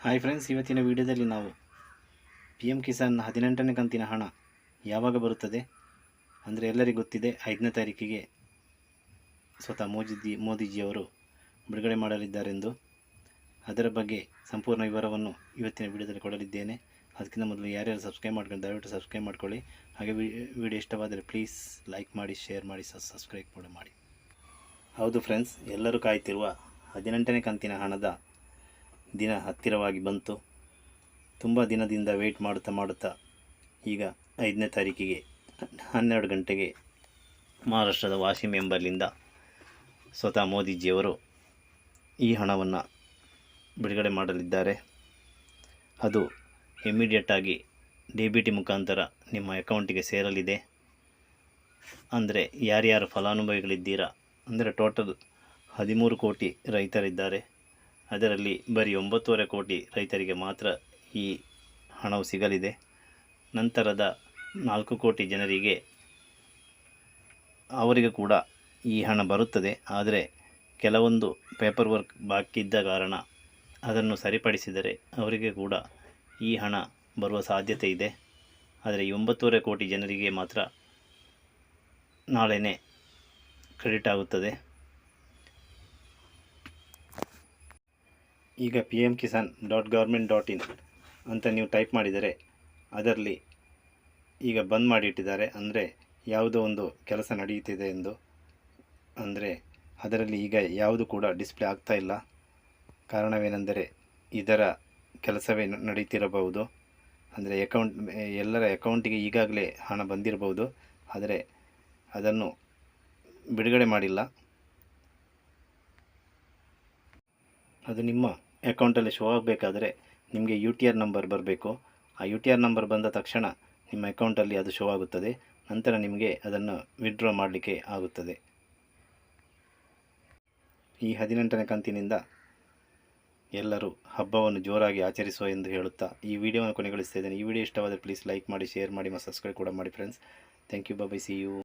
Hi friends, ಇವತ್ತಿನ ವಿಡಿಯೋದಲ್ಲಿ ನಾವು ಪಿ ಎಮ್ ಕಿಸಾನ್ 18ನೇ ಕಂತಿನ ಹಣ ಯಾವಾಗ ಬರುತ್ತದೆ ಅಂದರೆ ಎಲ್ಲರಿಗೂ ಗೊತ್ತಿದೆ 5ನೇ ತಾರೀಕಿಗೆ ಸ್ವತಃ ಮೋದಿಜಿಯವರು ಬಿಡುಗಡೆ ಮಾಡಲಿದ್ದಾರೆಂದು. ಅದರ ಬಗ್ಗೆ ಸಂಪೂರ್ಣ ವಿವರವನ್ನು ಇವತ್ತಿನ ವಿಡಿಯೋದಲ್ಲಿ ಕೊಡಲಿದ್ದೇನೆ. ಅದಕ್ಕಿಂತ ಮೊದಲು ಯಾರ್ಯಾರು ಸಬ್ಸ್ಕ್ರೈಬ್ ಮಾಡ್ಕೊಂಡು ದಯವಿಟ್ಟು ಸಬ್ಸ್ಕ್ರೈಬ್ ಮಾಡ್ಕೊಳ್ಳಿ. ಹಾಗೆ ವಿಡಿಯೋ ಇಷ್ಟವಾದರೆ ಪ್ಲೀಸ್ ಲೈಕ್ ಮಾಡಿ, ಶೇರ್ ಮಾಡಿ, ಸಬ್ಸ್ಕ್ರೈಬ್ ಕೂಡ ಮಾಡಿ. ಹೌದು ಫ್ರೆಂಡ್ಸ್, ಎಲ್ಲರೂ ಕಾಯ್ತಿರುವ 18ನೇ ಕಂತಿನ ಹಣದ ದಿನ ಹತ್ತಿರವಾಗಿ ಬಂತು. ತುಂಬ ದಿನದಿಂದ ವೆಯ್ಟ್ ಮಾಡುತ್ತಾ ಈಗ 5ನೇ ತಾರೀಕಿಗೆ 12 ಗಂಟೆಗೆ ಮಹಾರಾಷ್ಟ್ರದ ವಾಶಿಮ್ ಎಂಬಲ್ಲಿಂದ ಸ್ವತಃ ಮೋದಿಜಿಯವರು ಈ ಹಣವನ್ನು ಬಿಡುಗಡೆ ಮಾಡಲಿದ್ದಾರೆ. ಅದು ಇಮ್ಮಿಡಿಯೇಟಾಗಿ DBT ಮುಖಾಂತರ ನಿಮ್ಮ ಅಕೌಂಟಿಗೆ ಸೇರಲಿದೆ. ಅಂದರೆ ಯಾರ್ಯಾರು ಫಲಾನುಭವಿಗಳಿದ್ದೀರಾ ಅಂದರೆ ಟೋಟಲ್ 13 ಕೋಟಿ ರೈತರಿದ್ದಾರೆ. ಅದರಲ್ಲಿ ಬರೀ 9.5 ಕೋಟಿ ರೈತರಿಗೆ ಮಾತ್ರ ಈ ಹಣವು ಸಿಗಲಿದೆ. ನಂತರದ 4 ಕೋಟಿ ಜನರಿಗೆ ಅವರಿಗೆ ಕೂಡ ಈ ಹಣ ಬರುತ್ತದೆ. ಆದರೆ ಕೆಲವೊಂದು ಪೇಪರ್ ವರ್ಕ್ ಬಾಕಿ ಇದ್ದ ಕಾರಣ ಅದನ್ನು ಸರಿಪಡಿಸಿದರೆ ಅವರಿಗೆ ಕೂಡ ಈ ಹಣ ಬರುವ ಸಾಧ್ಯತೆ ಇದೆ. ಆದರೆ 9.5 ಕೋಟಿ ಜನರಿಗೆ ಮಾತ್ರ ನಾಳೆನೇ ಕ್ರೆಡಿಟ್ ಆಗುತ್ತದೆ. ಈಗ pmkisan.government.in ಅಂತ ನೀವು ಟೈಪ್ ಮಾಡಿದರೆ ಅದರಲ್ಲಿ ಈಗ ಬಂದ್ ಮಾಡಿಟ್ಟಿದ್ದಾರೆ. ಅಂದರೆ ಯಾವುದೋ ಒಂದು ಕೆಲಸ ನಡೆಯುತ್ತಿದೆ ಎಂದು. ಅಂದರೆ ಅದರಲ್ಲಿ ಈಗ ಯಾವುದು ಕೂಡ ಡಿಸ್ಪ್ಲೇ ಆಗ್ತಾ ಇಲ್ಲ. ಕಾರಣವೇನೆಂದರೆ ಇದರ ಕೆಲಸವೇ ನಡೀತಿರಬಹುದು. ಅಂದರೆ ಎಲ್ಲರ ಅಕೌಂಟಿಗೆ ಈಗಾಗಲೇ ಹಣ ಬಂದಿರಬಹುದು, ಆದರೆ ಅದನ್ನು ಬಿಡುಗಡೆ ಮಾಡಿಲ್ಲ. ಅದು ನಿಮ್ಮ ಅಕೌಂಟಲ್ಲಿ ಶೋ ಆಗಬೇಕಾದ್ರೆ ನಿಮಗೆ UTR ನಂಬರ್ ಬರಬೇಕು. ಆ UTR ನಂಬರ್ ಬಂದ ತಕ್ಷಣ ನಿಮ್ಮ ಅಕೌಂಟಲ್ಲಿ ಅದು ಶೋ ಆಗುತ್ತದೆ. ನಂತರ ನಿಮಗೆ ಅದನ್ನು ವಿತ್ಡ್ರಾ ಮಾಡಲಿಕ್ಕೆ ಆಗುತ್ತದೆ. ಈ 18ನೇ ಕಂತಿನಿಂದ ಎಲ್ಲರೂ ಹಬ್ಬವನ್ನು ಜೋರಾಗಿ ಆಚರಿಸುವ ಎಂದು ಹೇಳುತ್ತಾ ಈ ವಿಡಿಯೋವನ್ನು ಕೊನೆಗೊಳಿಸ್ತಾ ಇದ್ದೇನೆ. ಈ ವಿಡಿಯೋ ಇಷ್ಟವಾದರೆ ಪ್ಲೀಸ್ ಲೈಕ್ ಮಾಡಿ, ಶೇರ್ ಮಾಡಿ ಮತ್ತು ಸಬ್ಸ್ಕ್ರೈಬ್ ಕೂಡ ಮಾಡಿ friends. Thank you. Bye. See you.